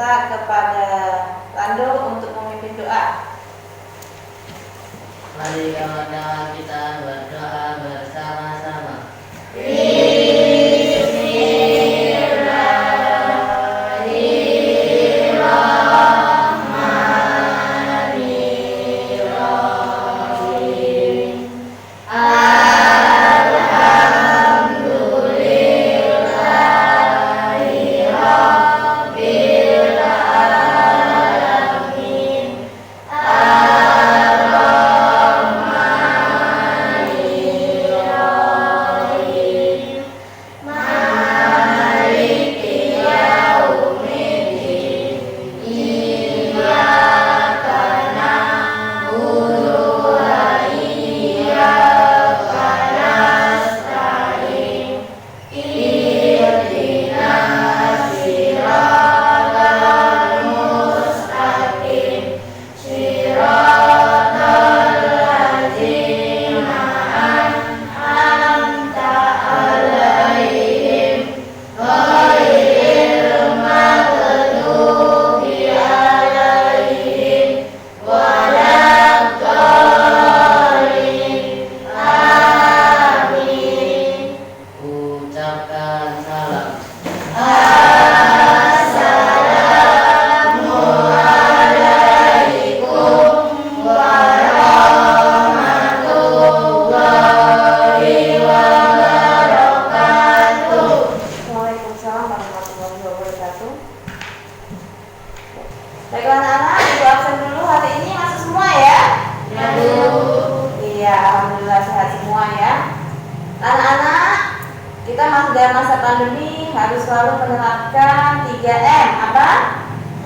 minta kepada Lando untuk memimpin doa. Mari kawan-kawan kita berdoa bersama-sama. Baiklah anak-anak, ibu absen dulu hari ini masuk semua ya? Ya Bu. Iya, alhamdulillah sehat semua ya. Anak-anak, kita masih dalam masa pandemi harus selalu menerapkan 3M. Apa?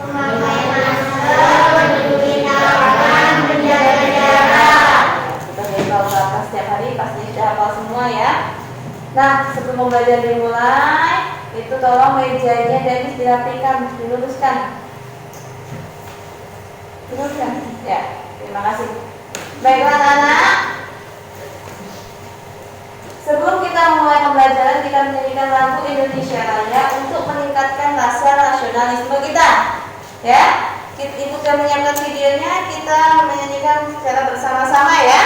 Memakai masker, mencuci tangan, menjaga jarak. Kita dari tahu setiap hari pasti sudah hafal semua ya. Nah, sebelum belajar dimulai, itu tolong mejanya dan dirapikan, diluruskan. Ya, terima kasih. Baiklah anak-anak, sebelum kita memulai pembelajaran, kita menyanyikan lagu Indonesia Raya untuk meningkatkan rasa nasionalisme kita. Ya, ibu sudah menyiapkan videonya, kita menyanyikan secara bersama-sama ya.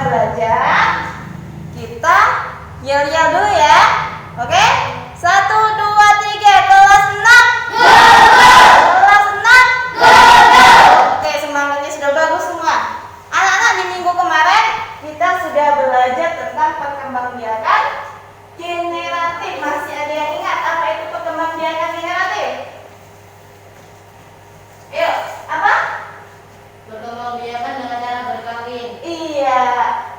belajar, kita yel-yel dulu ya. Oke? 1, 2, 3, kelas 6. Kelas 6. Oke, semangatnya sudah bagus semua. Anak-anak, di minggu kemarin kita sudah belajar tentang perkembangbiakan generatif. Masih ada yang ingat apa itu perkembangbiakan generatif? Ayo, apa? Perkembangbiakan dengan cara berkawin. Iya,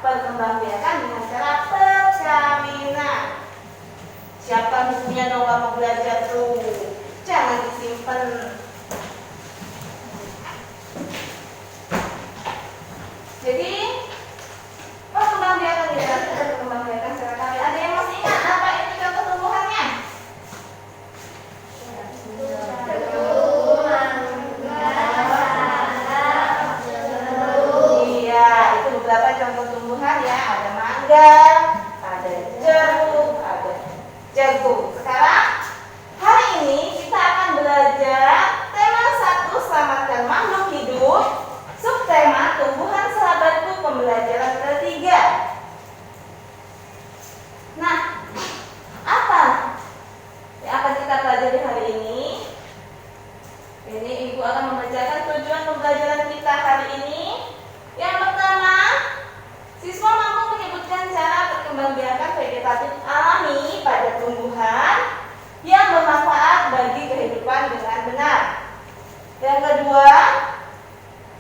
perkembangbiakan dengan cara perkawinan. Siapa bukunya dong kamu belajar tuh? Jangan disimpan. Jadi perkembangbiakan generatif dan perkembangbiakan secara kawin. Ada yang masih ingat apa itu contoh tumbuhannya? Iya, itu beberapa contoh tumbuhan ya. Ada mangga, ada jeruk, ada jagung. Sekarang hari ini kita akan belajar tema 1, selamatkan makhluk hidup. Subtema tumbuhan sahabatku, pembelajaran ketiga. Nah, apa yang akan kita pelajari hari ini? Ini ibu akan membacakan tujuan pembelajaran kita hari ini. Yang pertama, siswa mampu menyebutkan cara perkembangbiakan vegetatif alami pada tumbuhan yang bermanfaat bagi kehidupan dengan benar. Yang kedua,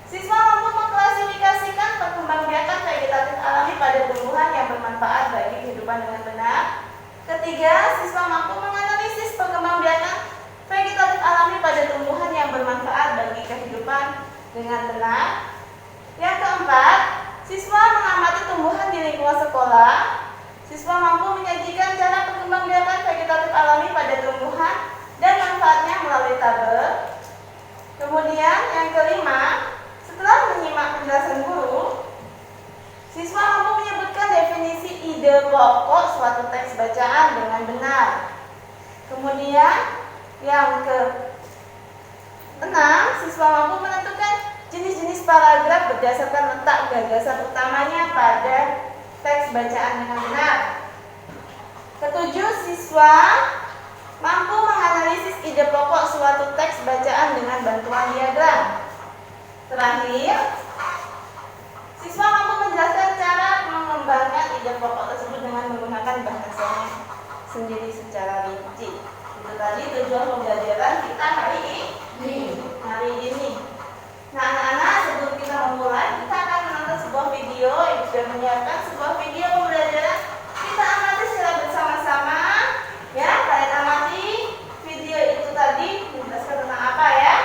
siswa mampu mengklasifikasikan perkembangbiakan vegetatif alami pada tumbuhan yang bermanfaat bagi kehidupan dengan benar. Ketiga, siswa mampu menganalisis perkembangbiakan vegetatif alami pada tumbuhan yang bermanfaat bagi kehidupan dengan benar. Yang keempat, siswa mengamati tumbuhan di lingkungan sekolah. Siswa mampu menyajikan cara perkembangbiakan vegetatif alami pada tumbuhan dan manfaatnya melalui tabel. Kemudian yang kelima, setelah menyimak penjelasan guru, siswa mampu menyebutkan definisi ide pokok suatu teks bacaan dengan benar. Kemudian yang ke-6, siswa mampu menentukan jenis-jenis paragraf berdasarkan letak gagasan utamanya pada teks bacaan dengan benar. Ke-7, siswa mampu menganalisis ide pokok suatu teks bacaan dengan bantuan diagram. Terakhir, siswa mampu menjelaskan cara mengembangkan ide pokok tersebut dengan menggunakan bahasanya sendiri secara rinci. Itu tadi tujuan pembelajaran kita hari ini. Nah, anak-anak, sebelum kita memulai, kita akan menonton sebuah video. Ibu sudah menyiapkan sebuah video pembelajaran. Kita amati secara bersama-sama. Ya, kalian amati video itu tadi menjelaskan tentang apa ya?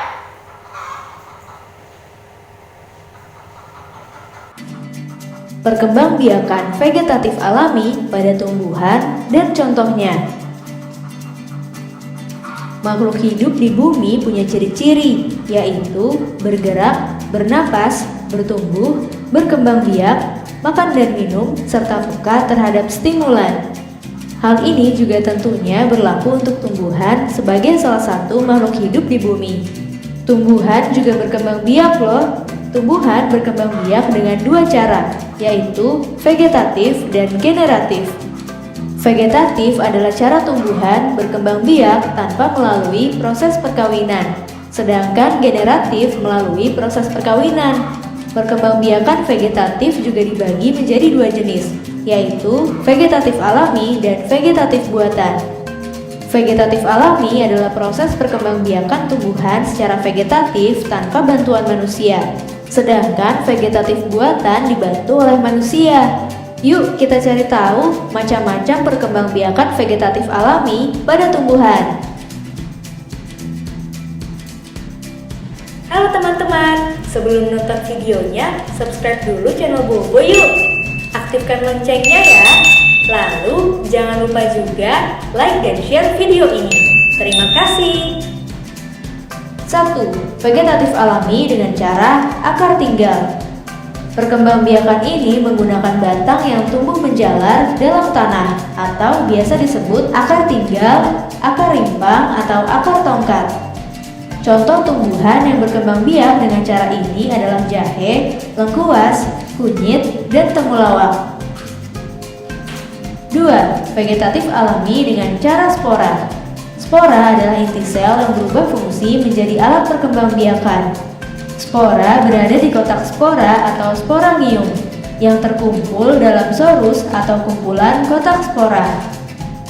Perkembangbiakan vegetatif alami pada tumbuhan dan contohnya. Makhluk hidup di bumi punya ciri-ciri, yaitu bergerak, bernapas, bertumbuh, berkembang biak, makan dan minum, serta peka terhadap stimulan. Hal ini juga tentunya berlaku untuk tumbuhan sebagai salah satu makhluk hidup di bumi. Tumbuhan juga berkembang biak loh. Tumbuhan berkembang biak dengan dua cara, yaitu vegetatif dan generatif. Vegetatif adalah cara tumbuhan berkembang biak tanpa melalui proses perkawinan, sedangkan generatif melalui proses perkawinan. Perkembangbiakan vegetatif juga dibagi menjadi dua jenis, yaitu vegetatif alami dan vegetatif buatan. Vegetatif alami adalah proses perkembangbiakan tumbuhan secara vegetatif tanpa bantuan manusia, sedangkan vegetatif buatan dibantu oleh manusia. Yuk kita cari tahu macam-macam perkembangbiakan vegetatif alami pada tumbuhan. Halo teman-teman, sebelum nonton videonya, subscribe dulu channel Bobo yuk. Aktifkan loncengnya ya. Lalu jangan lupa juga like dan share video ini. Terima kasih. 1. Vegetatif alami dengan cara akar tinggal. Perkembangbiakan ini menggunakan batang yang tumbuh menjalar dalam tanah atau biasa disebut akar tinggal, akar rimpang, atau akar tongkat. Contoh tumbuhan yang berkembang biak dengan cara ini adalah jahe, lengkuas, kunyit, dan temulawak. 2. Vegetatif alami dengan cara spora. Spora adalah inti sel yang berubah fungsi menjadi alat perkembangbiakan. Spora berada di kotak spora atau sporangium yang terkumpul dalam sorus atau kumpulan kotak spora.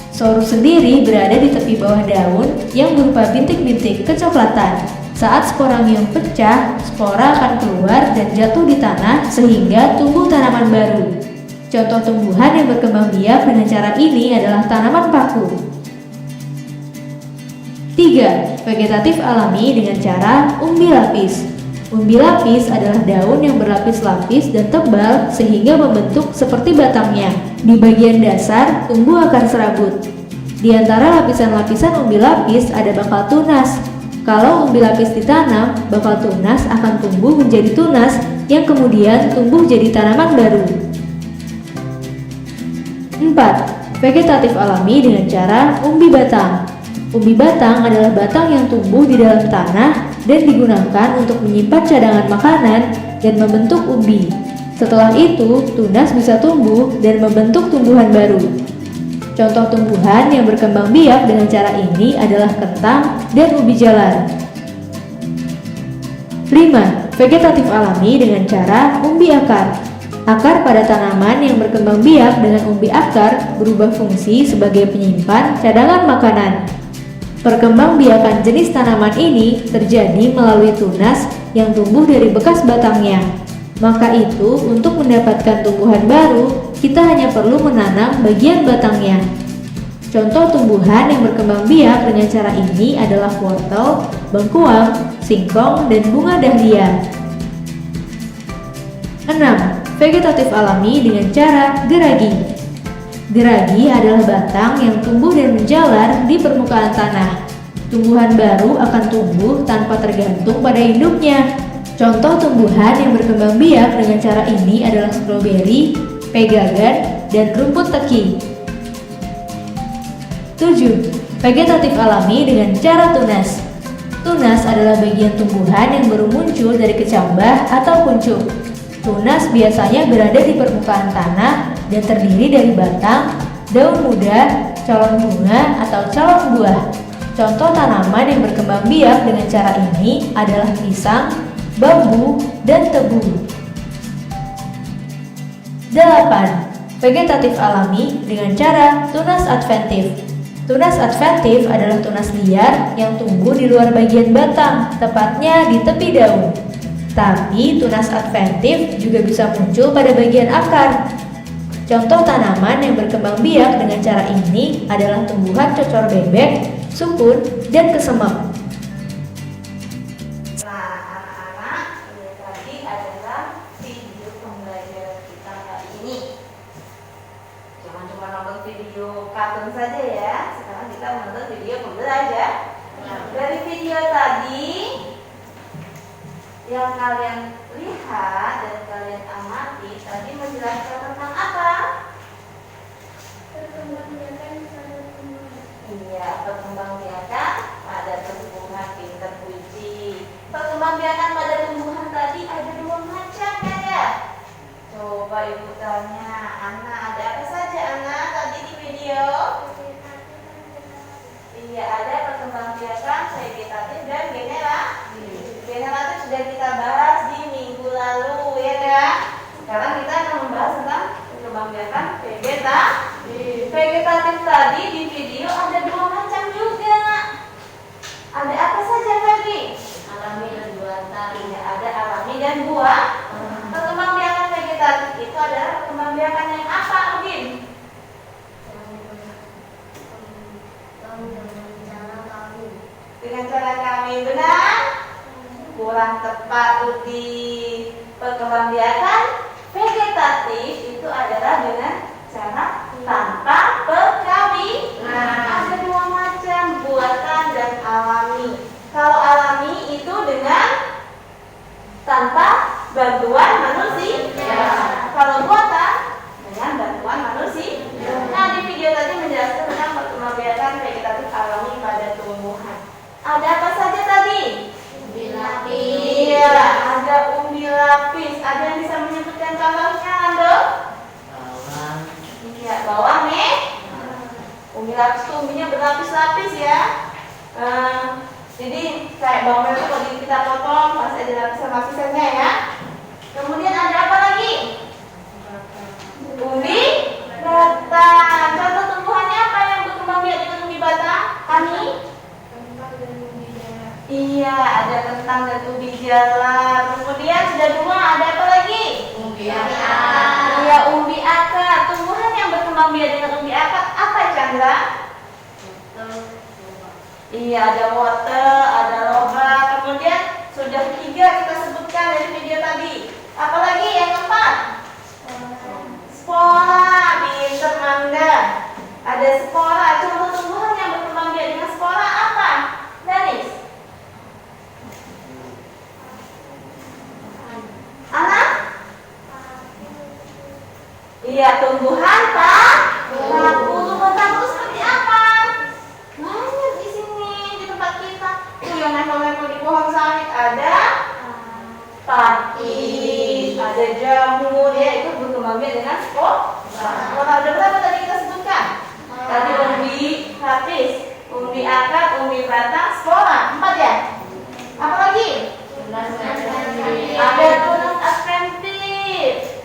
Sorus sendiri berada di tepi bawah daun yang berupa bintik-bintik kecoklatan. Saat sporangium pecah, spora akan keluar dan jatuh di tanah sehingga tumbuh tanaman baru. Contoh tumbuhan yang berkembang biak dengan cara ini adalah tanaman paku. 3. Vegetatif alami dengan cara umbi lapis. Umbi lapis adalah daun yang berlapis-lapis dan tebal sehingga membentuk seperti batangnya. Di bagian dasar tumbuh akar serabut. Di antara lapisan-lapisan umbi lapis ada bakal tunas. Kalau umbi lapis ditanam, bakal tunas akan tumbuh menjadi tunas yang kemudian tumbuh jadi tanaman baru. 4. Vegetatif alami dengan cara umbi batang. Umbi batang adalah batang yang tumbuh di dalam tanah dan digunakan untuk menyimpan cadangan makanan dan membentuk umbi. Setelah itu, tunas bisa tumbuh dan membentuk tumbuhan baru. Contoh tumbuhan yang berkembang biak dengan cara ini adalah kentang dan ubi jalar. 5. Vegetatif alami dengan cara umbi akar. Akar pada tanaman yang berkembang biak dengan umbi akar berubah fungsi sebagai penyimpan cadangan makanan. Perkembangbiakan jenis tanaman ini terjadi melalui tunas yang tumbuh dari bekas batangnya. Maka itu, untuk mendapatkan tumbuhan baru, kita hanya perlu menanam bagian batangnya. Contoh tumbuhan yang berkembang biak dengan cara ini adalah wortel, bengkuang, singkong, dan bunga dahlia. 6. Vegetatif alami dengan cara geragi. Geragi adalah batang yang tumbuh dan menjalar di permukaan tanah. Tumbuhan baru akan tumbuh tanpa tergantung pada induknya. Contoh tumbuhan yang berkembang biak dengan cara ini adalah stroberi, pegagan, dan rumput teki. 7. Vegetatif alami dengan cara tunas. Tunas adalah bagian tumbuhan yang baru muncul dari kecambah atau kuncup. Tunas biasanya berada di permukaan tanah dan terdiri dari batang, daun muda, calon bunga, atau calon buah. Contoh tanaman yang berkembang biak dengan cara ini adalah pisang, bambu, dan tebu. 8. Vegetatif alami dengan cara tunas adventif. Tunas adventif adalah tunas liar yang tumbuh di luar bagian batang, tepatnya di tepi daun. Tapi tunas adventif juga bisa muncul pada bagian akar. Contoh tanaman yang berkembang biak dengan cara ini adalah tumbuhan cocor bebek, sukun, dan kesemek. Nah, anak-anak, ini tadi adalah video pembelajaran kita kali ini. Jangan cuma nonton video kartun saja ya. Sekarang kita menonton video pembelajaran. Dari video tadi yang kalian lihat dan kalian amati tadi menjelaskan tentang apa? Perkembangbiakan pada tumbuhan. Iya, perkembangbiakan pada tumbuhan, pintar puji. Perkembangbiakan pada tumbuhan tadi ada dua macam ya? Coba ibu tanya, Ana, ada apa saja Ana tadi di video? Iya, ada perkembangbiakan vegetatif dan generatif sudah kita bahas di minggu lalu ya kan? Sekarang kita akan membahas tentang perkembangbiakan vegetatif tadi di video ada dua macam juga. Ada apa saja Febri? Alami dan buatan. Iya, ada alami dan buah. Perkembangbiakan vegetatif itu adalah perkembangbiakan yang apa, Udin? Dengan cara kami benar? Kurang tepat, Udin. Perkembangbiakan vegetatif itu adalah dengan cara tanpa perkawinan. Ada dua macam, buatan dan alami. Kalau alami itu dengan tanpa bantuan manusia. Kalau buatan dengan bantuan manusia. Nah, di video tadi menjelaskan tentang perkembangbiakan vegetatif alami pada tumbuhan. Ada apa saja tadi? Umbi lapis. Iya, ada umbi lapis. Ada yang bisa menyebut berlapis, umbinya berlapis-lapis ya. Jadi kayak bawang merah kalau kita potong masih ada lapisan-lapisannya ya. Kemudian ada apa lagi? Umbi batang. Contoh tumbuhannya apa yang berkembang biak dengan umbi batang? Hani? Iya, ada kentang dan ubi jalar. Kemudian sudah dua, ada apa lagi? Umbi akar. Iya, umbi akar. Tumbuhan yang berkembang biak dengan umbi akar apa, Chandra? Iya, ada wortel, ada lobak. Kemudian sudah tiga kita sebutkan dari video tadi. Apalagi yang keempat? Spora. Pinter Manda. Ada spora. Contoh tumbuhan yang berkembang biak dengan spora apa? Danis? Anak? Iya, tumbuhan paku. Tumbuhan paku seperti apa? Banyak di sini di tempat kita. Yang nempel-nempel di pohon sawit ada pakis, ada jamur ya, itu berkembang biak dengan spora. Ada berapa tadi kita sebutkan? Tadi umbi lapis, umbi akar, umbi batang, spora. 4 ya? Apa lagi? Ada tunas adventif.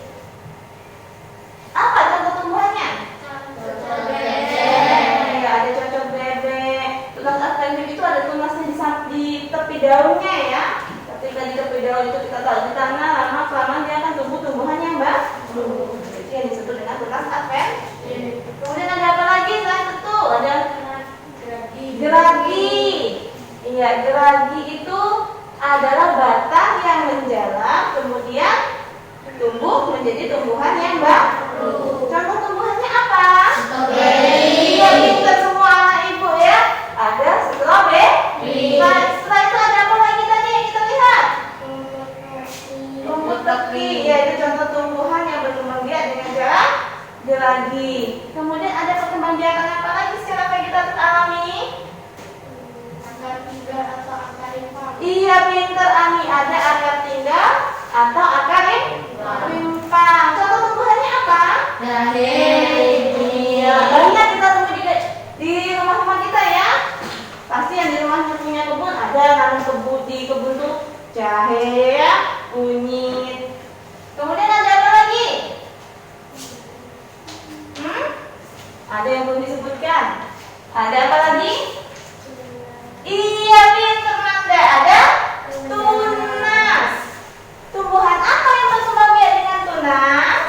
Apa contoh tumbuhannya? Ya, ada cocok bebek. Tunas adventif itu ada tunasnya di tepi daunnya ya. Ketika di tepi daun itu kita taruh di tanah, lama kelamaan dia akan tumbuh tumbuhan yang baru. Itu yang disebut dengan tunas adventif. Kemudian ada apa lagi selain itu? Ada geragi. Iya, geragi itu adalah batang yang menjalar kemudian tumbuh menjadi tumbuhan yang baru. Contoh tumbuhannya apa? Stroberi. Iya, pintar semua anak ibu ya. Ada stroberi. Nah, setelah itu ada apa lagi tadi yang kita lihat? Rumput tepi. Ya, itu contoh tumbuhan yang berkembang biak dengan cara geragi. Kemudian ada perkembangbiakan apa lagi secara vegetatif alami? Akar tinggal atau akar rimpang. Iya, pinter Ami. Ada akar tinggal atau akar rimpang. Contoh tumbuhannya apa? Jahe. Iya, banyak kita temui di rumah-rumah kita ya. Pasti yang di rumahnya punya kebun ada nanam di kebun tuh jahe, ya, kunyit. Kemudian ada apa lagi? Ada yang belum disebutkan. Ada apa lagi? Iya, pinter Manda. Ada tunas. Tumbuhan apa yang berkembang biak dengan tunas?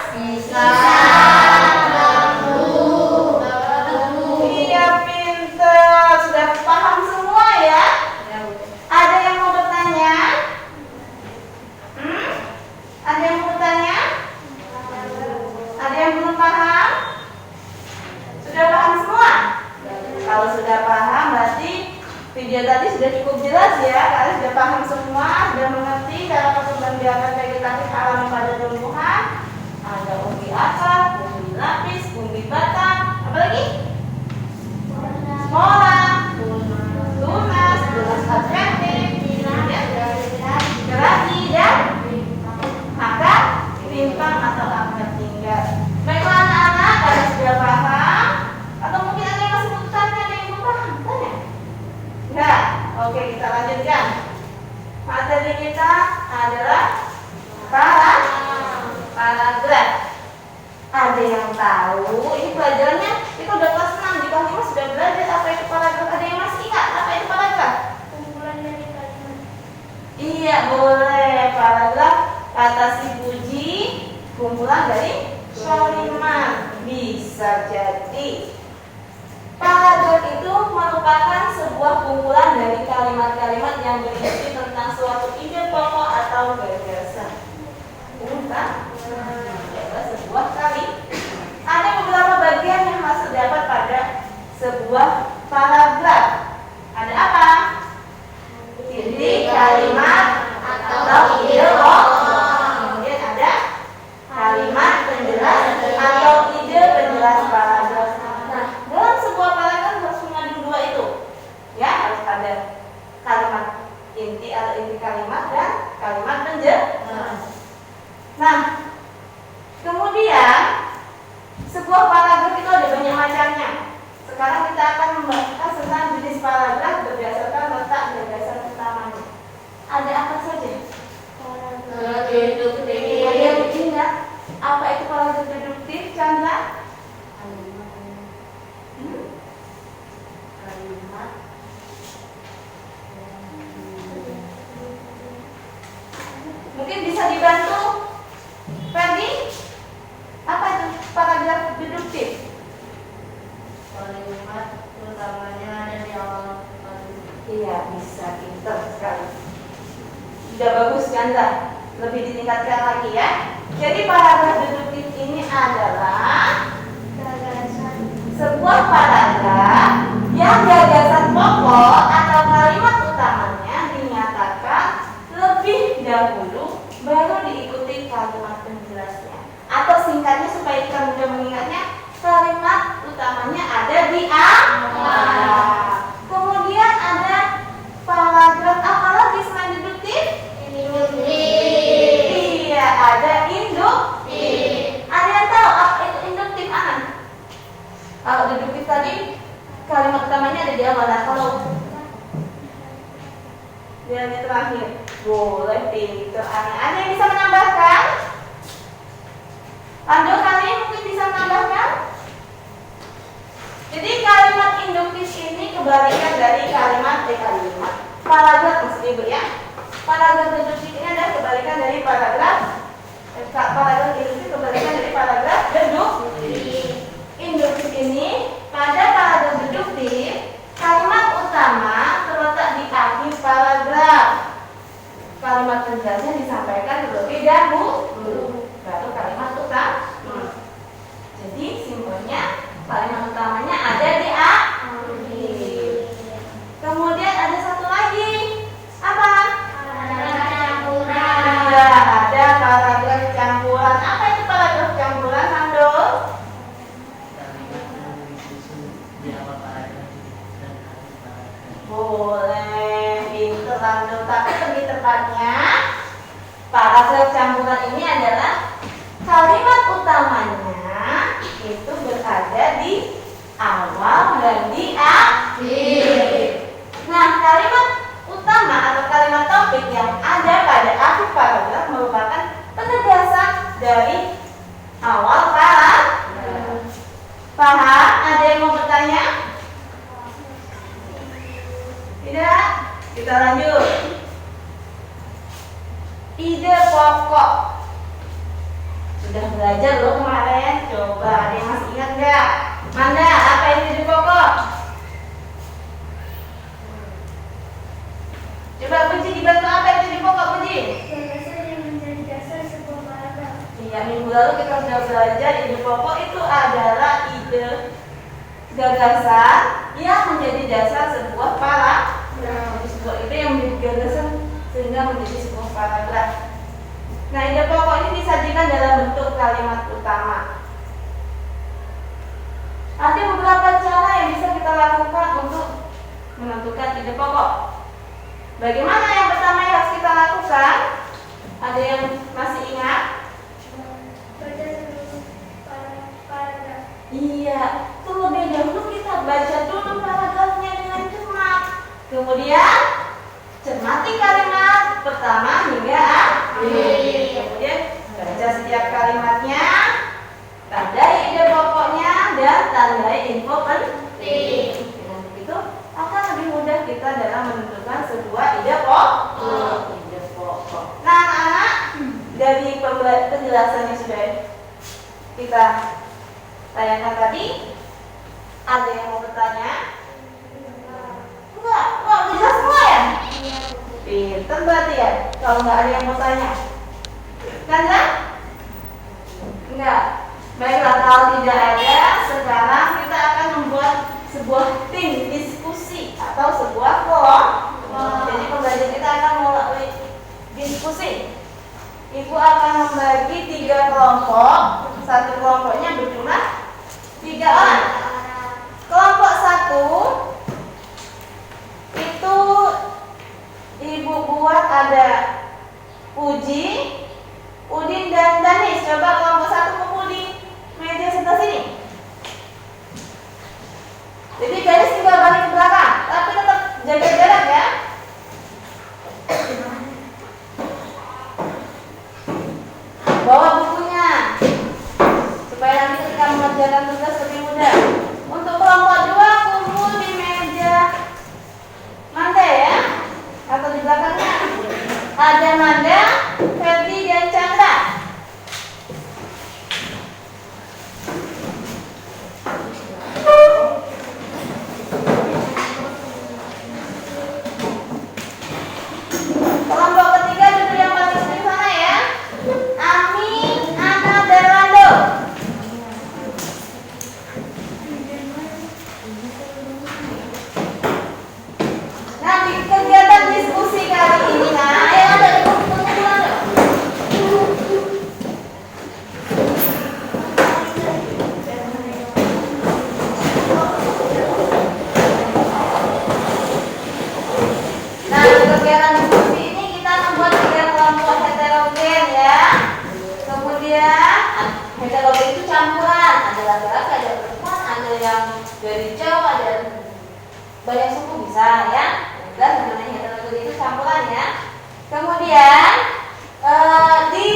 Iya, pinter. Sudah paham semua ya? Ada yang mau bertanya? Ada yang mau bertanya? Ada yang belum paham? Sudah paham semua? Kalau sudah paham berarti video tadi sudah cukup jelas ya. Kalian sudah paham semua, sudah mengerti cara perkembangbiakan vegetatif alami pada tumbuhan. Ada umbi akar, umbi lapis, umbi batang, apa lagi? Spora, tunas adventif, geragi dan akar rimpang atau akar tinggal. Baiklah anak-anak, kalian sudah paham? Atau mungkin ada yang masih belum tanya, ada yang belum paham? Tanya? Enggak? Oke, kita lanjutkan. Materi kita adalah paragraf. Ada yang tahu? Ini pelajarannya itu udah kelas 6, di kelas 5 sudah belajar apa itu paragraf. Ada yang masih ingat apa itu paragraf? Kumpulan dari kalimat. Iya, boleh. Paragraf kata si Puji, kumpulan dari kalimat. Bisa jadi paragraf itu merupakan sebuah kumpulan dari kalimat-kalimat yang berisi tentang suatu ide pokok atau gagasan. Bukan? Adalah sebuah kali. Ada beberapa bagian yang masuk dapat pada sebuah paragraf. Ada apa? Inti kalimat atau ide pokok. Kemudian ada kalimat penjelas atau ide penjelas paragraf. Nah, dalam sebuah paragraf harus mengandung dua itu. Ya, harus ada kalimat inti atau inti kalimat dan kalimat penjelas. Nah, Sudah bagus Chandra. Lebih ditingkatkan lagi ya. Jadi paragraf deduktif ini adalah sebuah paragraf yang gagasan pokok atau kalimat utamanya dinyatakan lebih dahulu baru diikuti kalimat penjelasnya. Atau singkatnya supaya kita mudah mengingatnya, kalimat utamanya ada di awal. Kemudian ada paragraf apa lagi selain deduktif? Iya, ada induktif. Ada yang tahu apa itu induktif, Anan? Kalau deduktif tadi kalimat utamanya ada di awal. Nah, kalau yang terakhir, boleh pintu Anan. Ada yang bisa menambahkan? Ando, kalian mungkin bisa menambahkan? Jadi kalimat induktif ini kebalikan dari kalimat paragraf maksudnya Ibu ya. Paragraf deduktif ini adalah kebalikan dari paragraf induktif kebalikan dari paragraf deduktif. Induktif ini pada paragraf deduktif kalimat utama terletak di akhir paragraf. Kalimat penjelasan disampaikan terlebih dahulu, baru kalimat utama. Jadi simpelnya kalimat utamanya ada di akhir. Kemudian ada satu lagi. Apa? Ada paragraf campuran. Apa itu paragraf campuran, Hando? Boleh, pinter Hando. Tapi lebih tepatnya paragraf campuran ini adalah kalimat utamanya itu berada di awal dan di akhir. Nah, kalimat utama atau kalimat topik yang ada pada akhir paragraf merupakan penegasan dari awal paragraf. Paham? Ada yang mau bertanya? Tidak? Kita lanjut. Ide pokok. Sudah belajar loh kemarin. Coba ada yang masih ingat nggak? Manda, apa itu ide pokok? Coba Puji dibantu, apa itu ide pokok, Puji? Gagasan yang menjadi dasar sebuah paragraf. Iya, minggu lalu kita sudah belajar ide pokok itu adalah ide gagasan yang menjadi dasar sebuah paragraf. Jadi sebuah ide yang menjadi gagasan sehingga menjadi sebuah paragraf. Nah, ide pokok ini disajikan dalam bentuk kalimat utama. Ada beberapa cara yang bisa kita lakukan untuk menentukan ide pokok. Bagaimana yang pertama yang harus kita lakukan? Ada yang masih ingat? Baca seluruh paragraf. Iya, terlebih dahulu kita baca dulu paragrafnya dengan cermat. Kemudian cermati kalimat pertama hingga akhir. Kemudian baca setiap kalimatnya, tandai ide pokoknya dan tandai info penting. Dengan begitu akan lebih mudah kita dalam menentukan sebuah ide pokok. Nah, anak-anak, dari penjelasan yang sudah kita tanyakan tadi, ada yang mau bertanya? Enggak, udah jelas semua ya? Pinter berarti ya, kalau nggak ada yang mau tanya. Karena? Enggak. Baiklah, kalau tidak ada, sekarang kita akan membuat sebuah tim diskusi atau sebuah kelompok. Jadi pembelajaran kita akan mulai diskusi. Ibu akan membagi 3 kelompok. Satu kelompoknya berjumlah 3 orang. Kelompok 1 itu Ibu buat ada Puji, Udin dan Danis. Coba kelompok 1 kumpul di meja sebelah sini. Jadi Danis tinggal balik ke belakang, tapi tetap jaga jarak ya. Bawa bukunya supaya nanti ketika mengerjakan tugas lebih mudah. Untuk kelompok 2 kumpul di meja Manda ya, atau di belakangnya ada Manda, Ferdi dan Chandra. Kelompok ketiga Heterogen itu campuran, ada laki-laki, ada perempuan, ada yang dari cowok, ada banyak suku bisa ya. Dan namanya heterogen itu campuran ya. Kemudian di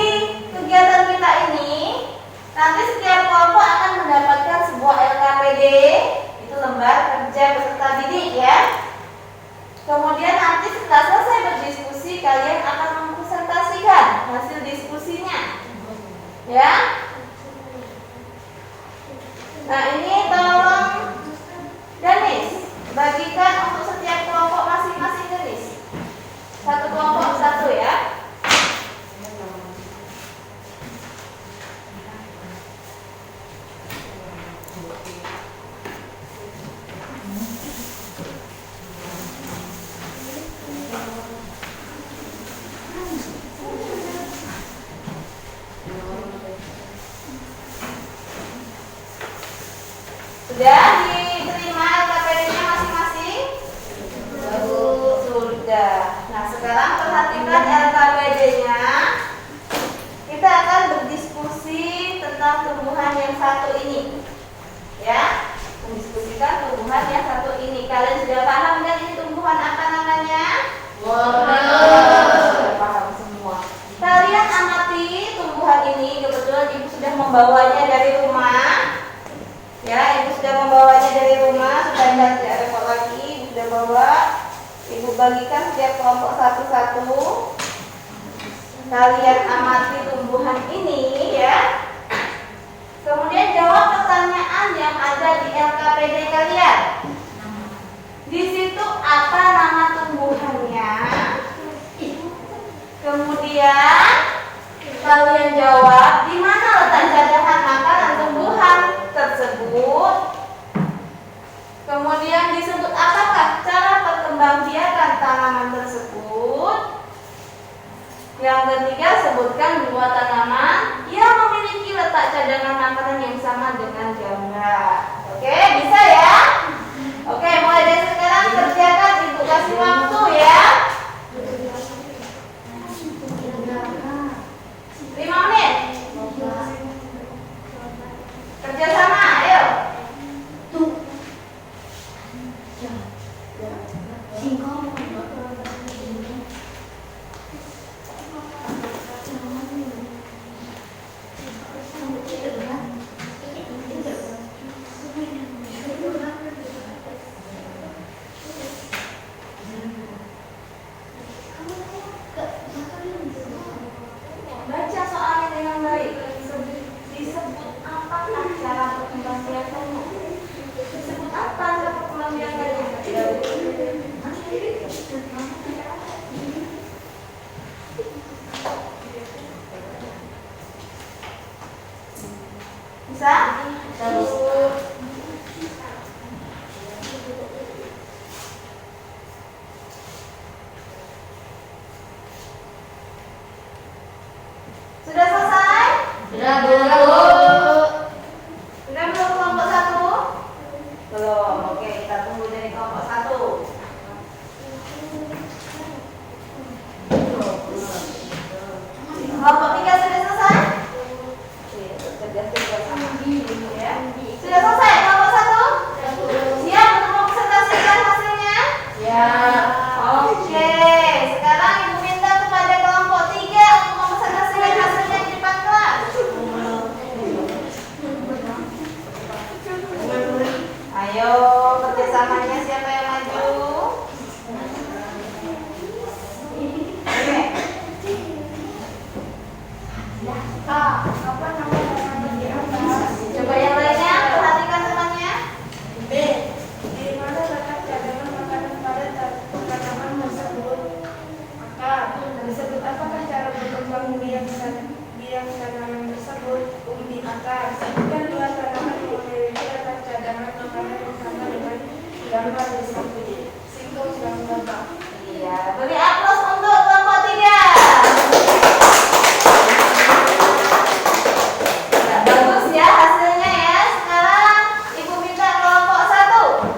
kegiatan kita ini nanti setiap kelompok akan mendapatkan sebuah LKPD, itu lembar kerja peserta didik ya. Kemudian nanti setelah selesai berdiskusi, kalian akan mempresentasikan hasil diskusinya ya. Nah ini tolong Danis bagikan untuk setiap kelompok masing-masing Danis. Satu kelompok satu ya. Sudah diterima LKPD-nya masing-masing? Sudah. Nah sekarang perhatikan LKPD-nya. Kita akan berdiskusi tentang tumbuhan yang satu ini ya. Mendiskusikan tumbuhan yang satu ini. Kalian sudah paham kan ini tumbuhan apa namanya? Sudah paham semua. Kalian amati tumbuhan ini. Kebetulan ibu sudah membawanya dari rumah ya, ibu sudah membawanya dari rumah, sudah tidak repot lagi, ibu sudah bawa. Ibu bagikan setiap kelompok satu-satu. Kalian amati tumbuhan ini ya. Kemudian jawab pertanyaan yang ada di LKPD kalian. Di situ apa nama tumbuhannya? Kemudian kalian jawab di mana letak cadangan makanan tumbuhan tersebut. Kemudian disebut apakah cara perkembangbiakan tanaman tersebut. Yang ketiga, sebutkan dua tanaman yang memiliki letak cadangan makanan yang sama dengan gambar. Oke, bisa ya? Oke, mulai dari sekarang kerjakan, ibu kasih waktu ya. 5 menit. Kerjasama, ayo. Baca soalnya dengan baik. Disebut apakah cara perkembangbiakannya? Disebut apa cara perkembangbiakannya? Bisa? Sudah selesai? Sudah, Bu. Sudah belum kelompok satu? Belum. Oke, kita tunggu dari kelompok satu. Kelompok 3 sudah selesai? Kerja sama. Ya. Sudah selesai kelompok satu? Siap untuk mempresentasikan hasilnya? Ya. Oke, sekarang ibu minta kepada kelompok 3 untuk mempresentasikan hasilnya di depan kelas. Ayo, kerjasamanya siapa yang maju? Oke. Apa nama tanaman di atas? Coba yang lainnya, perhatikan temannya. B. Di mana letak cadangan makanan pada tanaman tersebut? Maka disebut apakah cara berkembang biak tanaman tersebut? Di atas. Sebutkan dua tanaman yang memiliki letak cadangan makanan yang sama dengan gambar di samping. Singkong dan gambar. Iya, beri aplaus untuk kelompok 3. Bagus ya hasilnya ya. Sekarang ibu minta kelompok 1.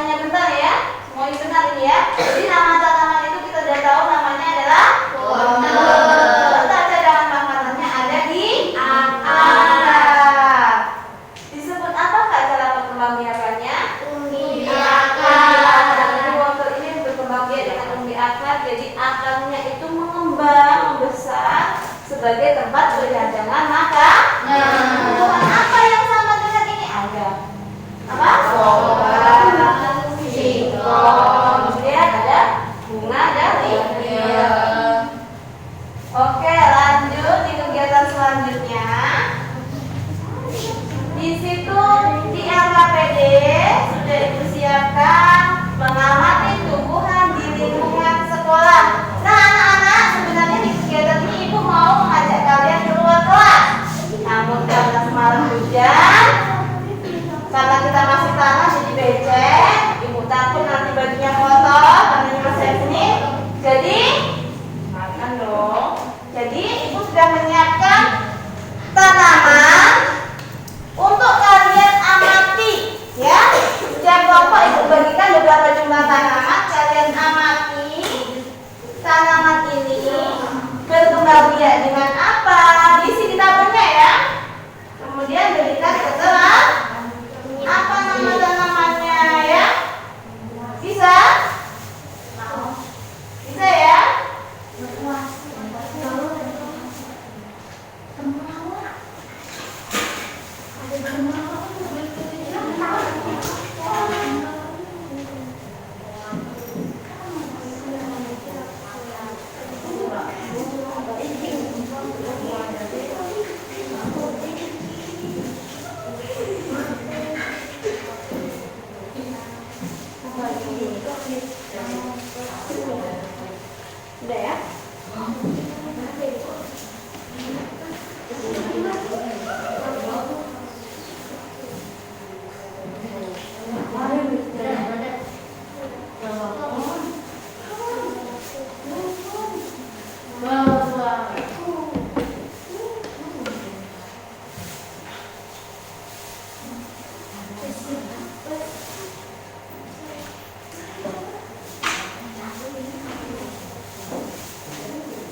semuanya benar ya? Semuanya benar ini ya. Jadi nama tanaman itu kita sudah tahu namanya adalah letak cadangan makanannya ada di akar. Disebut apa Kak cara perkembangbiakannya? Umbi Jadi wortel ini berkembang biak dengan umbi akar. Jadi akarnya itu mengembang membesar sebagai tempat bercadangan makanan. Tumbuhan apa yang sama dengan ini? Ada apa? Singkong. Kemudian ada bunga dahlia. Oke, lanjut di kegiatan selanjutnya. Di situ di LKPD sudah dipersiapkan mengamati tumbuhan di lingkungan sekolah. Nah, anak-anak, sebenarnya di kegiatan ini Ibu mau mengajak kalian keluar kelas. Namun karena semalam hujan, karena kita masih tanah jadi becek, Ibu takut nanti bajunya kotor karena ini masih sini. Jadi makan dong. Jadi Ibu sudah menyiapkan tanaman untuk kalian amati, ya. Setiap kelompok Ibu bagikan beberapa jumlah tanaman, kalian amati tanaman ini berkembang biak dengan apa. Diisi di tabelnya ya. Kemudian berikan setelah apa nama tanamannya ya. Bisa? Bisa ya? Sudah ya?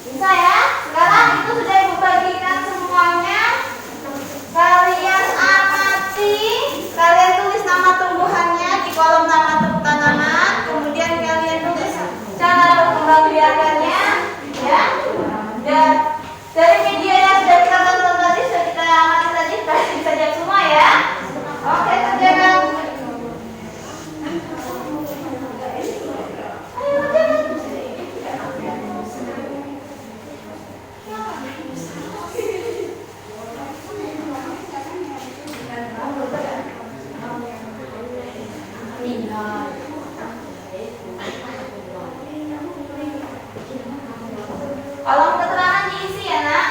Bisa ya? Sekarang itu sudah Ibu bagikan semuanya. Kalian amati, kalian tulis nama tumbuhannya di kolom nama tanaman. Kemudian kalian tulis cara perkembangbiakannya, ya. Dan dari media yang sudah kita tonton tadi, sudah kita amati tadi, pasti bisa jawab semua ya. Oke, kerjakan. Kolom keterangan diisi ya nak.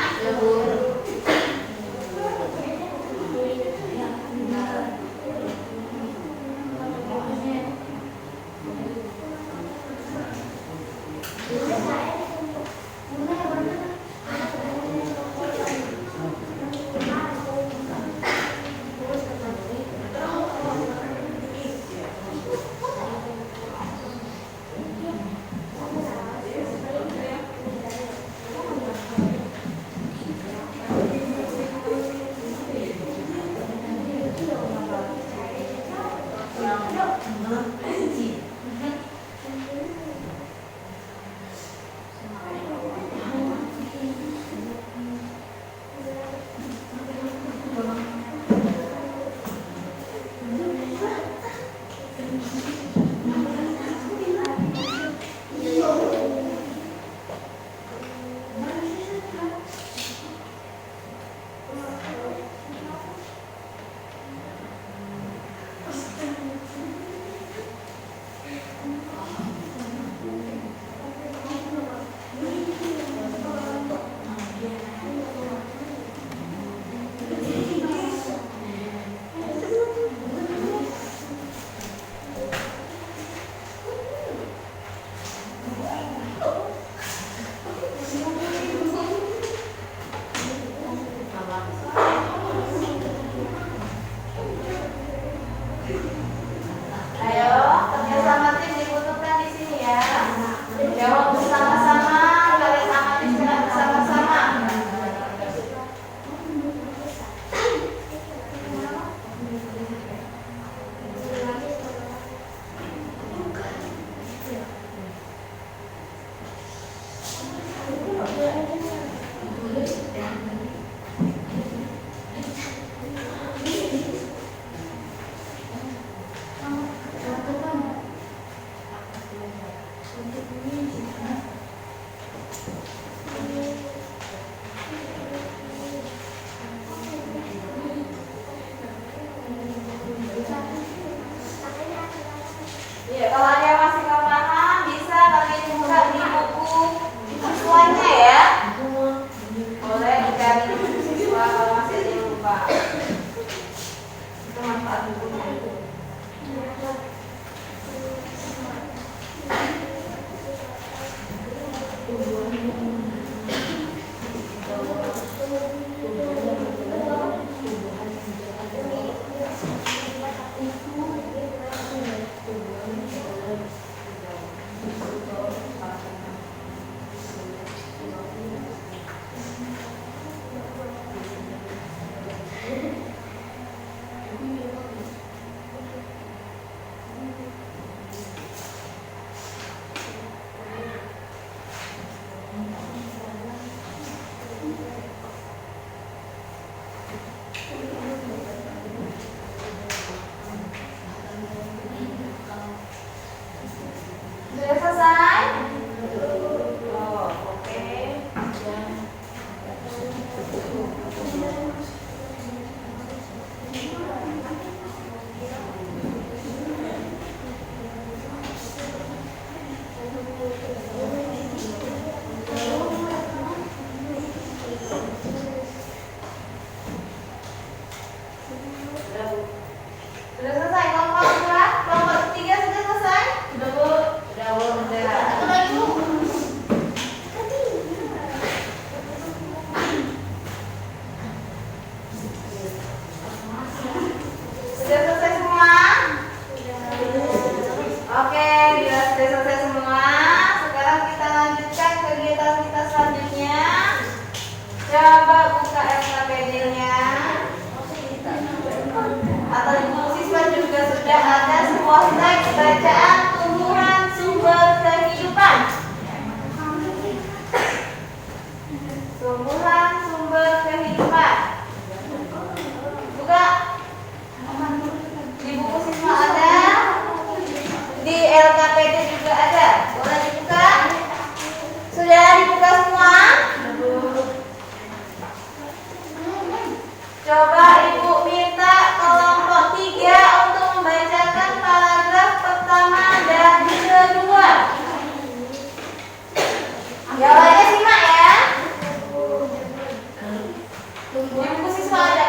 sudah ada sebuah teks bacaan tumbuhan sumber kehidupan. Tumbuhan sumber kehidupan. Buka. Di buku siswa ada, di LKPD juga ada. Boleh dibuka? Sudah dibuka semua? Coba Ibu minta kelompok 3 untuk membacakan paragraf pertama dan kedua. Jawabannya simak ya. Di buku siswa ada.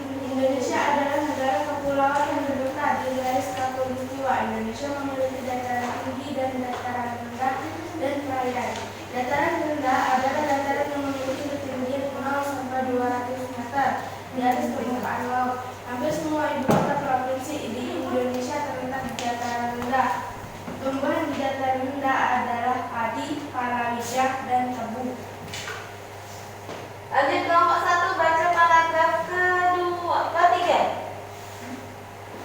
Indonesia adalah negara kepulauan yang terletak di garis khatulistiwa. Indonesia memiliki dataran tinggi dan dataran rendah dan perairan. Dataran rendah adalah dataran yang memiliki ketinggian 0 sampai 200 meter di atas permukaan laut. Hampir semua ibu kota provinsi di Indonesia terletak di dataran rendah. Tumbuhan di dataran rendah adalah padi, palawija, dan tebu. Lanjut kelompok 1 baca paragraf ketiga.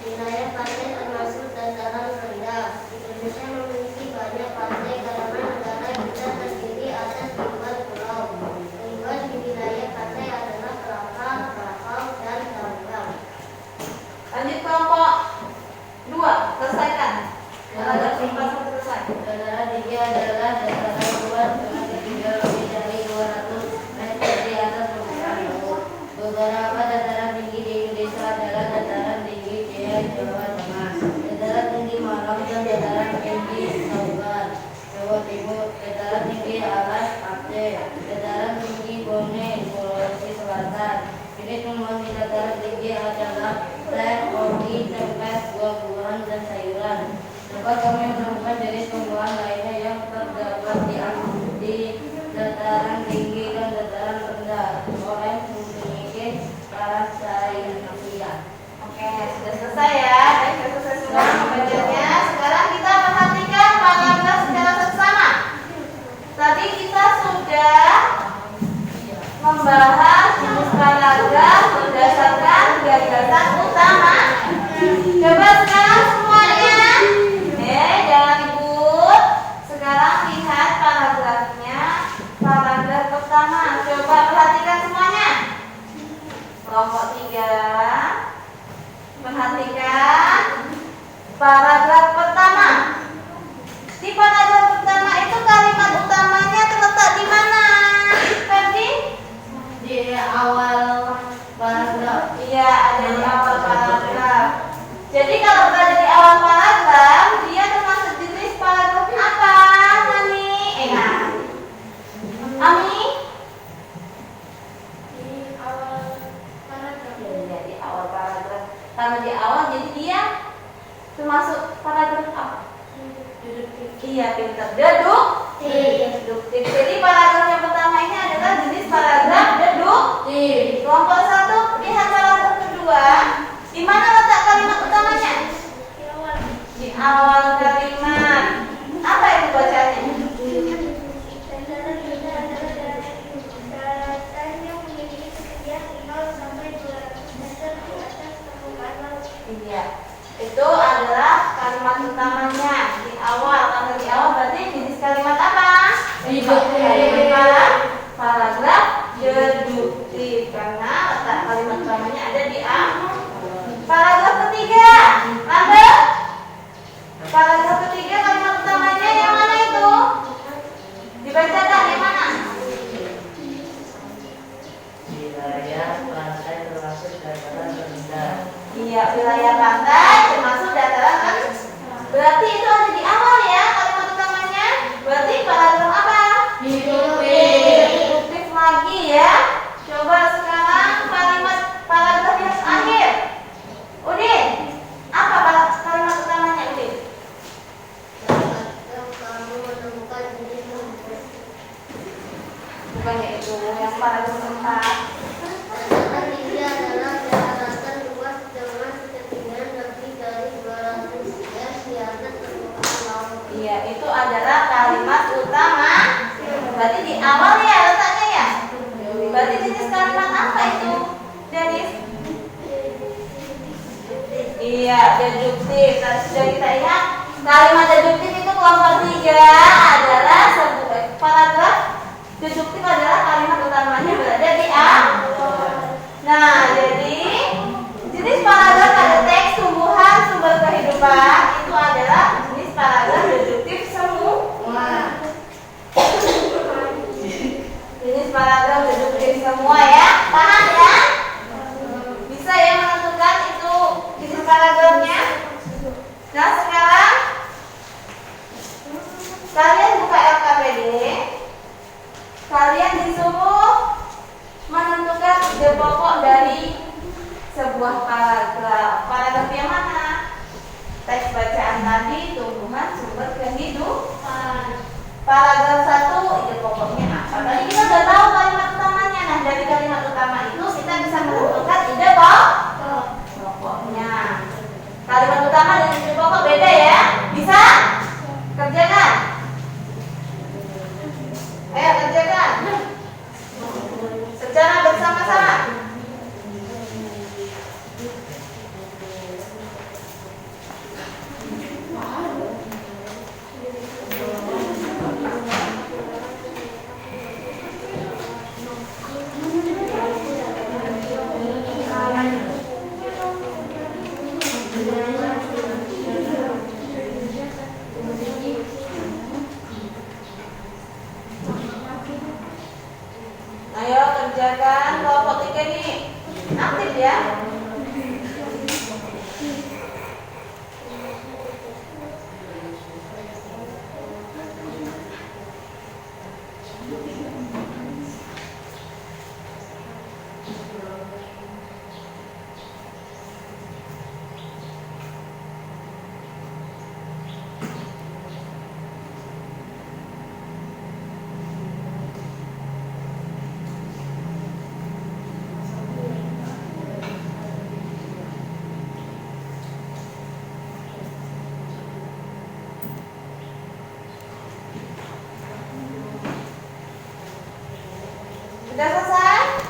Wilayah pantai termasuk dataran rendah. Indonesia memiliki banyak pantai karena negara kita terdiri atas ribuan pulau. Tumbuhan di wilayah pantai adalah kelapa, bakau, dan tambang. Lanjut kelompok 2, selesaikan. Paragraf 4 sampai selesai. Dataran tinggi adalah dataran luas dengan ketinggian lebih dari 200 meter di atas permukaan laut. Beberapa dataran tinggi di Indonesia adalah dataran tinggi Jaya, Jawa Tengah, dataran tinggi Malang, dan dataran tinggi Saubar, Jawa Timur, dataran tinggi Alas, Aceh, dataran tinggi Bone, Sulawesi Selatan. Jenis tumbuhan di dataran tinggi adalah teh, kopi, tempe, buah-buahan, dan sayuran. Dapat kami menemukan jenis tumbuhan lainnya yang terdapat di dataran tinggi dan dataran rendah. Oleh memiliki parasaitia. Oke, sudah selesai ya. Dan sudah selesai semua membacanya. Sekarang kita perhatikan paragraf secara seksama. Tadi kita sudah membahas jenis paragraf berdasarkan gagasan utama. Coba sekarang semuanya, jangan ribut. Sekarang lihat paragrafnya. Paragraf pertama, coba perhatikan semuanya. Kelompok 3, perhatikan paragraf pertama. Di paragraf pertama itu kalimat utamanya terletak di mana, Ferdi? Di awal paragraf. Iya, ada di awal paragraf. Jadi kalau berada di awal paragraf, dia termasuk jenis paragraf apa, Nani? Ami? Di awal paragraf. Iya, di awal paragraf. Karena di awal, jadi dia termasuk paragraf apa? Iya, pintar. Deduktif. Jadi paragraf yang pertama ini adalah jenis paragraf deduktif. Kelompok 1, lihat paragraf kedua. Di mana letak kalimat utamanya? Di awal kalimat. Apa itu bacanya? Dataran rendah adalah daratan yang memiliki ketinggian 0 sampai 200 meter di atas permukaan laut. Iya, itu adalah kalimat utamanya di awal. Karena di awal berarti jenis kalimat apa? Kalimat paragraf deduktif. Karena letak kalimat utamanya ada di awal. Paragraf ketiga, ada? Paragraf ketiga kalimat utamanya yang mana itu? Dibacakan yang mana? Wilayah pantai termasuk dataran rendah. Iya, wilayah pantai termasuk dataran rendah. Berarti itu ada di awal ya kalimat utamanya. Berarti paragraf apa? Deduktif lagi ya. Coba sekarang kalimat paragraf yang akhir. Udin, apa kalimat utamanya Udin? Kamu menemukan jenis tumbuhan. Bukannya itu yang paragraf keempat. Dataran tinggi adalah daratan luas dengan ketinggian lebih dari 200 meter di atas permukaan laut. Iya, itu adalah kalimat utama. Berarti di awal ya letaknya ya. Berarti jenis kalimat apa itu, Denis? Iya, deduktif. Tadi sudah kita ingat kalimat deduktif itu kelompok 3 adalah paragraf deduktif adalah kalimat utamanya berada di awal. Nah, jadi jenis paragraf pada teks tumbuhan sumber kehidupan itu adalah jenis paragraf deduktif semua. Jenis paragraf deduktif semua ya, paham ya? Bisa ya menentukan itu jenis paragrafnya. Nah sekarang kalian buka LKPD, kalian disuruh menentukan ide pokok dari sebuah paragraf. Paragraf yang mana? Teks bacaan tadi, tumbuhan sumber kehidupan. Paragraf 1 ide pokoknya apa? Tadi kita sudah tahu kalimat utamanya. Nah dari kalimat utama itu kita bisa menentukan ide pokoknya. Kalimat utama dan ide pokok beda ya. Bisa? Kerjakan. Ayo kerjakan. Secara bersama-sama. Ayo kerjakan kelompok 3 nih. Aktif ya. Sudah selesai?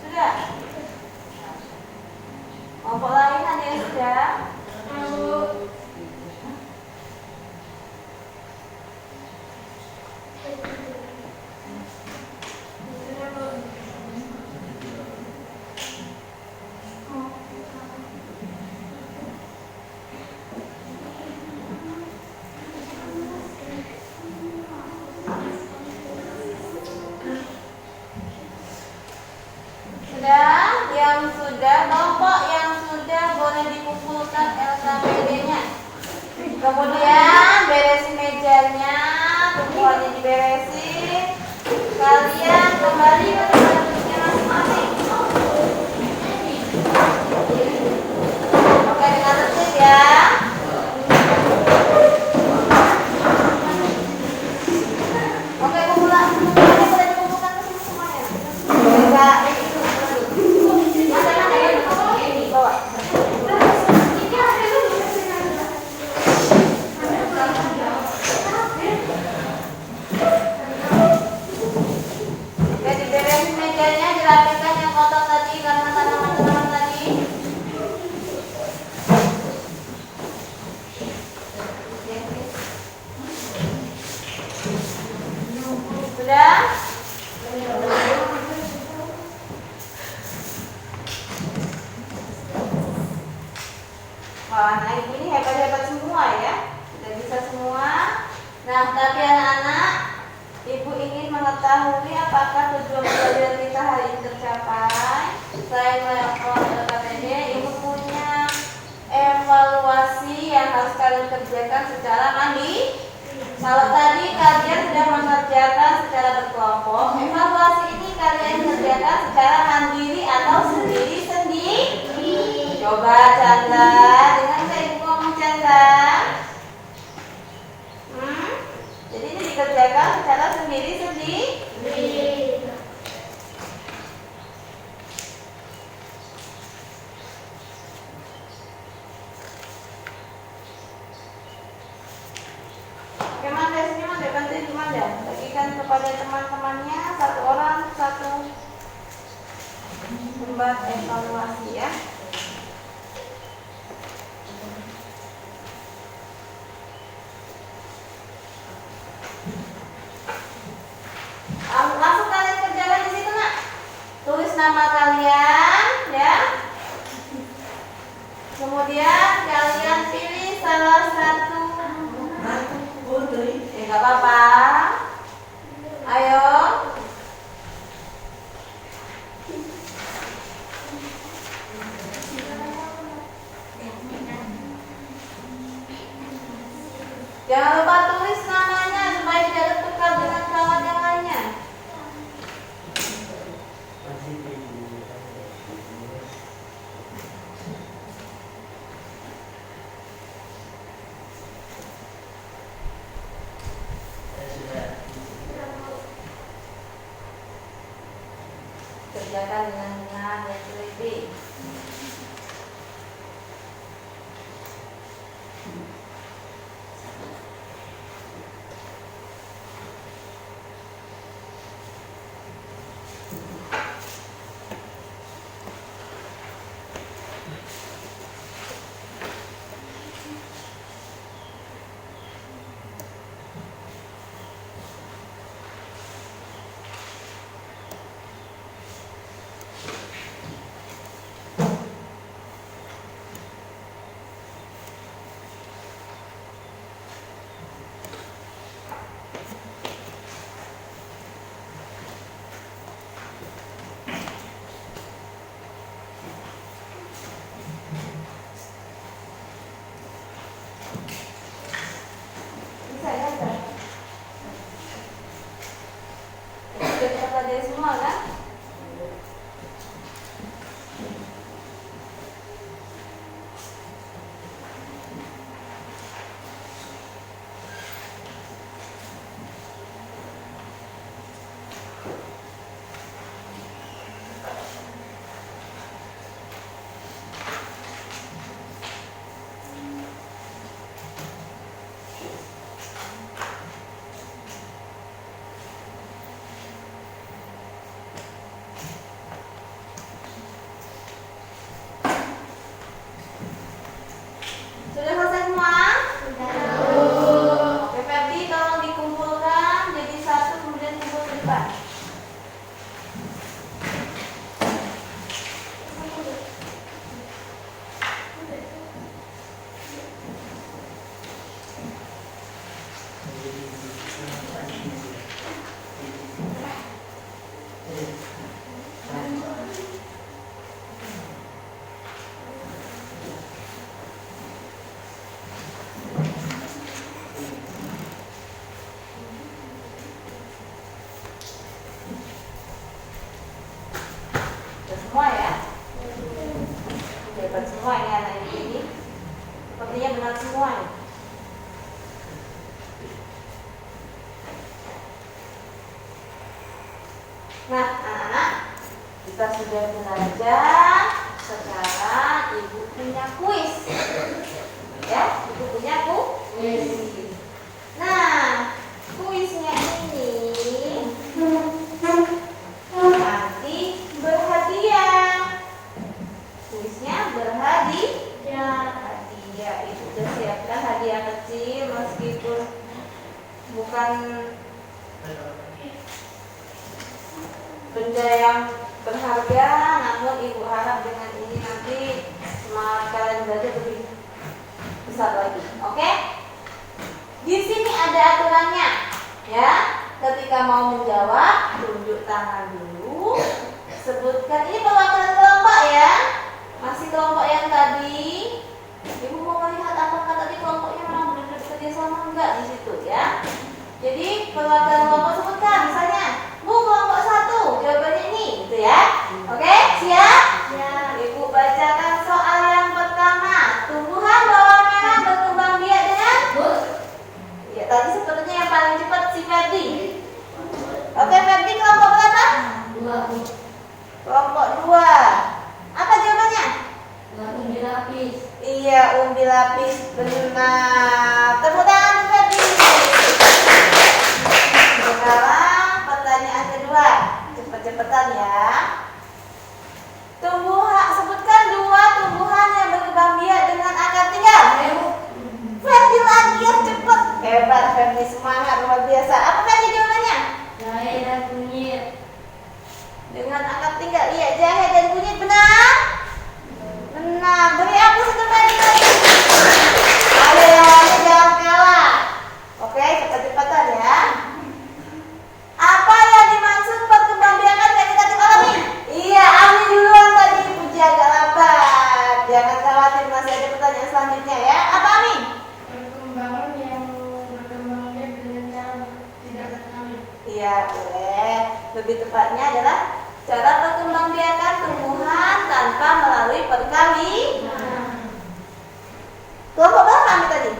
Sudah? Kelompok lain ada yang sudah? Sudah, yang sudah, kelompok yang sudah boleh dikumpulkan LKPD-nya. Kemudian beresin mejanya, tumpuannya diberesin. Kalian kembali ke tempatnya masing-masing. Oke, dengan tertib ya. Oke, tumpuannya boleh dikumpulkan ke sini semuanya. Enggak. Diberesin mejanya, dirapikan yang kotor tadi karena tanaman-tanaman tadi. Sudah? Wah, anak ibu ini hebat-hebat semua ya. Sudah bisa semua. Nah, tapi anak-anak, ibu ingin mengetahui apakah tujuan pelajaran kita hari ini tercapai. Selain melakukan LKPD, ibu punya evaluasi yang harus kalian kerjakan secara mandiri. Kalau tadi kalian sudah mengerjakan secara berkelompok, evaluasi ini kalian kerjakan secara mandiri atau sendiri-sendiri. Coba Chandra, dengan saya ibu ngomong Chandra. Jadi ini dikerjakan secara sendiri-sendiri. Gimana tesnya Mas? Bantu gimana? Bagikan kepada teman-temannya, satu orang satu lembar evaluasi ya. Langsung kalian kerjakan di situ nak. Tulis nama kalian ya. Kemudian kalian pilih salah satu. Enggak apa-apa. Ayo. Jangan lupa tulis namanya supaya tidak tertukar dengan kawan yang lainnya. Kerjakan dengan benar dan teliti. Nah, anak-anak, kita sudah belajar. Sekarang ibu punya kuis. Ya, ibu punya kuis. Nah, kuisnya ini nanti berhadiah. Kuisnya berhadiah. Hadiah itu sudah siapkan hadiah kecil meskipun bukan benda yang berharga, namun ibu harap dengan ini nanti semangat kalian belajar lebih besar lagi. Oke? Di sini ada aturannya, ya. Ketika mau menjawab, tunjuk tangan dulu. Sebutkan, ini perwakilan kelompok ya. Masih kelompok yang tadi. Ibu mau melihat apakah tadi kelompoknya memang benar-benar kerja sama enggak di situ ya. Jadi perwakilan kelompok sebutkan, misalnya, Bu, kelompok 1, jawabannya ini, gitu ya. Oke, siap? Ya. Ibu bacakan soal yang pertama. Tumbuhan bawang merah berkembang biak dengan? Ya, tadi sepertinya yang paling cepat si Ferdi. Oke, Ferdi kelompok berapa? 2. Kelompok 2. Apa jawabannya? Umbi lapis. Iya, umbi lapis, benar. Tepuk tangan untuk Ferdi. Sekarang pertanyaan kedua. Cepet-cepetan ya. Sebutkan 2 tumbuhan yang berkembang biak dengan akar tinggal. Ferdi lagi yang cepet. Hebat Ferdi, semangat luar biasa. Apa Ferdi jawabannya? Jahe dan kunyit. Dengan akar tinggal. Iya, jahe dan kunyit, benar? Benar. Beri aku satu Ferdi lagi. Ayo yang lain jangan kalah. Oke, cepet-cepetan ya. Apa yang dimaksud perkembangbiakan vegetatif alami? Iya, Ami duluan tadi. Puji agak lambat. Jangan khawatir, masih ada pertanyaan selanjutnya ya. Apa Ami? Perkembangan yang berkembang biak dengan cara tidak berkali. Iya, boleh. Lebih tepatnya adalah cara perkembangbiakan tumbuhan tanpa melalui perkawinan. Kelompok berapa Ami tadi?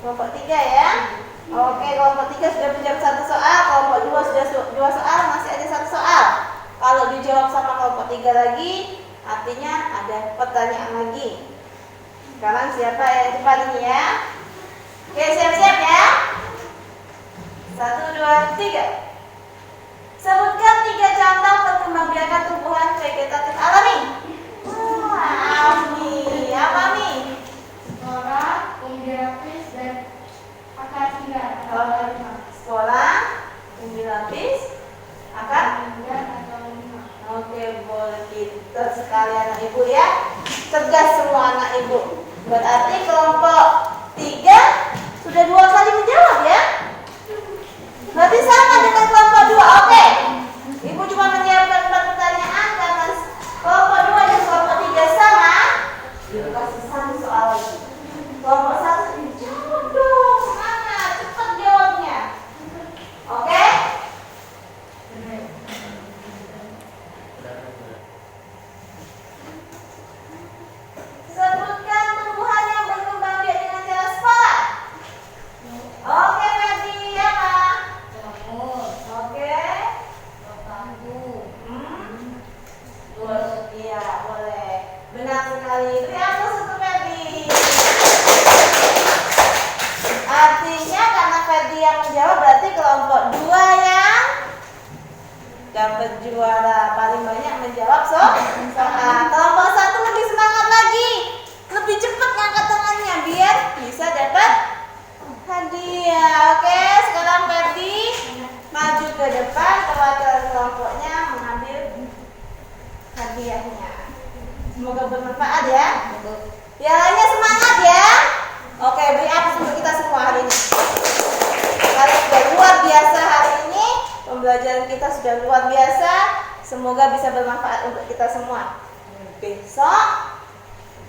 Kelompok 3 ya. Oke, kelompok 3 sudah menjawab 1 soal, kelompok 2 sudah 2 soal, masih ada 1 soal. Kalau dijawab sama kelompok 3 lagi, artinya ada pertanyaan lagi. Sekarang siapa yang cepat ini ya? Oke, siap-siap ya. 1, 2, 3. Sebutkan 3 contoh perkembangbiakan tumbuhan vegetatif alami. Ami, apa Ami? Sekolah, umbi lapis, dan akar tinggal. Sekolah, umbi lapis, akar. Atau 5. Oke, boleh pinter sekali anak ibu ya. Cerdas semua anak ibu. Berarti kelompok 3 sudah 2 kali menjawab ya. Berarti sama dengan kelompok 2. Oke. Ibu cuma menyiapkan 4 pertanyaan karena kelompok 2 dan kelompok 3 sama. Ibu kasih 1 soal lagi. Kelompok 1 dijawab dong. Semangat, cepat jawabnya. Oke? Sebutkan tumbuhan yang berkembang biak dengan cara sekolah. Oke, Ferdi, apa? Jamur. Oke. Bambu. Iya, boleh. Benar sekali. Beri aku satu Ferdi. Artinya karena Ferdi yang menjawab, berarti kelompok 2 yang dapat juara, paling banyak menjawab soal. Kelompok 1 lebih semangat lagi, lebih cepat ngangkat tangannya biar bisa dapat hadiah. Oke, sekarang Ferdi maju ke depan, perwakilan kelompoknya mengambil hadiahnya. Semoga bermanfaat ya. Pialanya semangat ya. Oke, beri aplaus untuk kita semua hari ini. Kalian sudah luar biasa hari ini. Pembelajaran kita sudah luar biasa. Semoga bisa bermanfaat untuk kita semua. Besok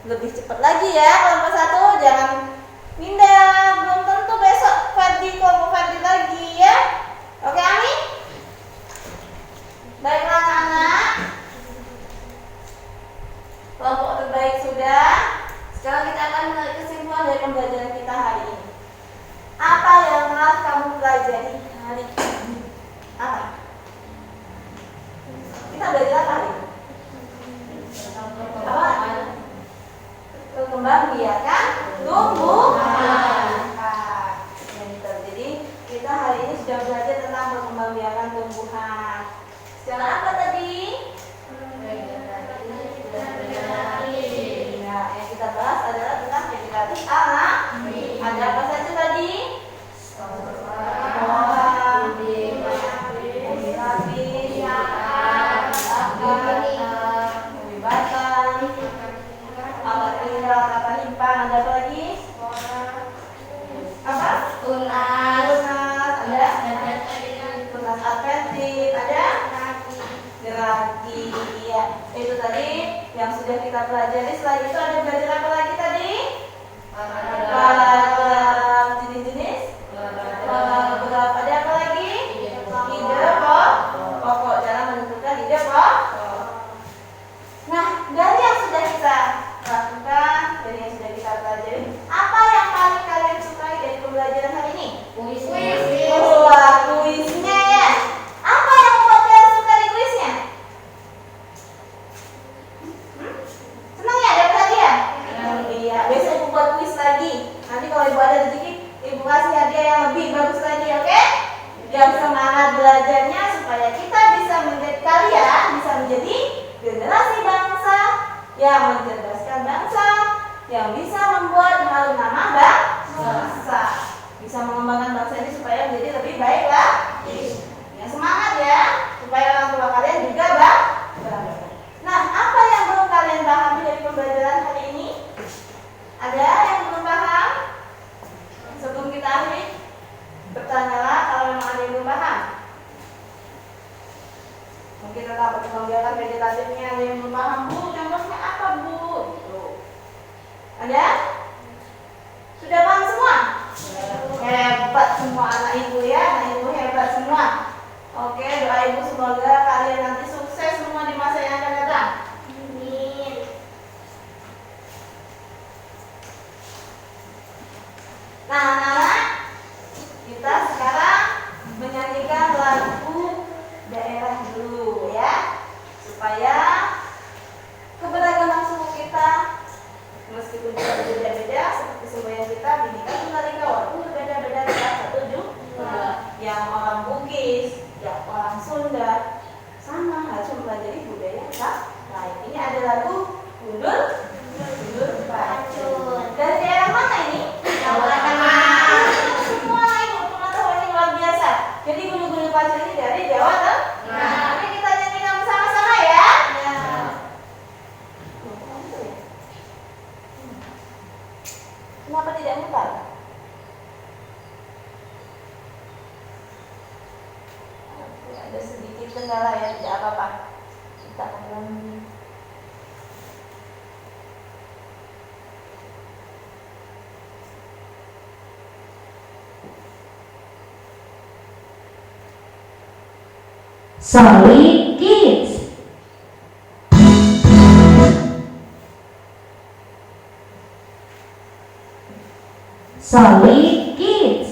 lebih cepat lagi ya kelompok 1. Jangan pindah. Belum tentu besok Ferdi kelompok Ferdi lagi ya. Oke, Ami? Baiklah anak-anak. Kelompok terbaik sudah. Sekarang kita akan menarik kesimpulan dari pembelajaran kita hari ini. Apa yang telah kamu pelajari hari ini? Apa? berkembangbiakan tumbuhan. Jadi kita hari ini sudah belajar tentang berkembangbiakan tumbuhan. Secara apa tadi? Nah, yang kita bahas adalah tentang vegetatif alami. Ada apa saja tadi? Ada apa lagi? Apa? Tunas. Ada? Tunas adventif. Ada? Geraki. Iya. Itu tadi yang sudah kita pelajari. Setelah itu ada belajar apa lagi tadi? Paragraf jenis-jenis. Paragraf. Ada apa lagi? Ide pokok. Dalam menentukan ide pokok. Nah, dari yang sudah kita lakukan, dari yang sudah kita pelajari, apa yang paling kalian sukai dari pembelajaran hari ini? Kuis. Wah, kuisnya ya. Apa yang membuat kalian suka di kuisnya? Senang ya dapat hadiah? Iya, besok ibu buat kuis lagi. Nanti kalau ibu ada rezeki, ibu kasih hadiah yang lebih bagus lagi, oke? Yang semangat belajarnya supaya kita bisa menjadi kalian bisa menjadi generasi bangsa yang mencerdaskan bangsa, yang bisa membuat harum nama bangsa, bisa mengembangkan bangsa ini supaya menjadi lebih baik lagi. Ya, semangat ya, supaya orang tua kalian juga bangga. Nah, apa yang belum kalian pahami dari pembelajaran hari ini? Ada yang belum paham? Sebelum kita akhiri, bertanyalah kalau memang ada yang belum paham. Mungkin tentang perkembangan vegetatifnya ada yang belum paham, Bu, contohnya apa, Bu? Gitu. Ada? Sudah paham semua? Hebat semua anak ibu ya, anak ibu hebat semua. Oke, doa ibu semoga kalian nanti sukses semua di masa yang akan datang. Amin. Nah, anak-anak, kita sekarang menyanyikan lagu daerah dulu ya, supaya keberagaman suku kita meskipun kita berbeda-beda seperti semboyan kita Bhinneka Tunggal Ika walaupun berbeda-beda kita satu juga. Yang orang Bugis, yang orang Sunda sama harus mempelajari budaya lain. Ini ada lagu Gundul Pacul. Dari daerah mana ini? Jawa Tengah. Semua ibu pengetahuannya luar biasa. Jadi Gundul Pacul ini dari Jawa Tengah. Oke, kita nyanyikan bersama-sama ya. Kenapa tidak mutar? Ada sedikit kendala ya, tidak apa-apa. Kita akan Solid Kids. Solid Kids.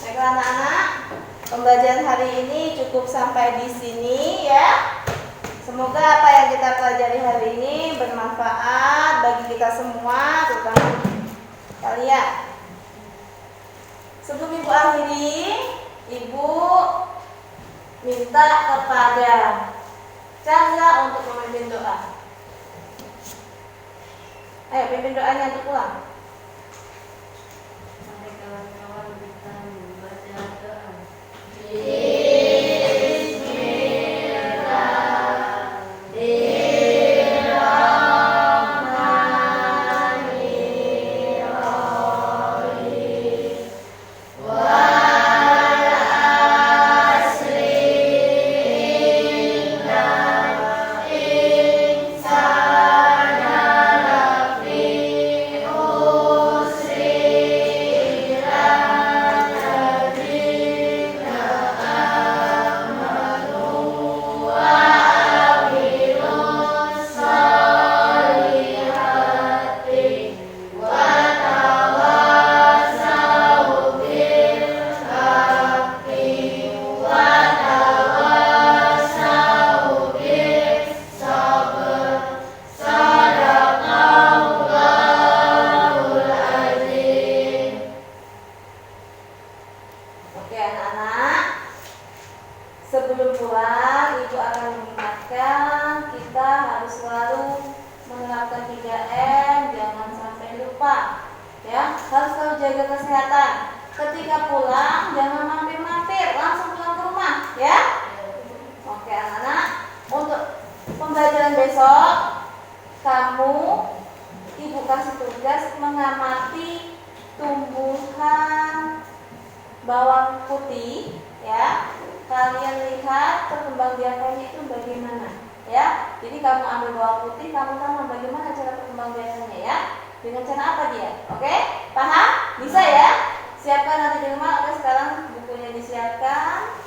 Baiklah anak-anak, pembelajaran hari ini cukup sampai di sini ya. Semoga apa yang kita pelajari hari ini bermanfaat bagi kita semua, terutama kalian. Sebelum ibu akhiri, Ibu minta kepada Chandra untuk memimpin doa. Ayo pimpin doanya untuk pulang. Mari kawan-kawan kita membaca doa. Oke anak-anak, sebelum pulang Ibu akan mengingatkan kita harus selalu menerapkan 3M, jangan sampai lupa. Ya, harus selalu jaga kesehatan. Ketika pulang jangan mampir-mampir, langsung pulang ke rumah, ya. Oke anak-anak, untuk pembelajaran besok kamu Ibu kasih tugas mengamati tumbuhan bawang putih, ya. Kalian lihat perkembangbiakannya itu bagaimana, ya. Jadi kamu ambil bawang putih, kamu tahu bagaimana cara perkembangbiakannya, ya. Dengan cara apa dia? Oke? Paham? Bisa ya? Siapkan nanti di rumah. Oke, sekarang bukunya disiapkan.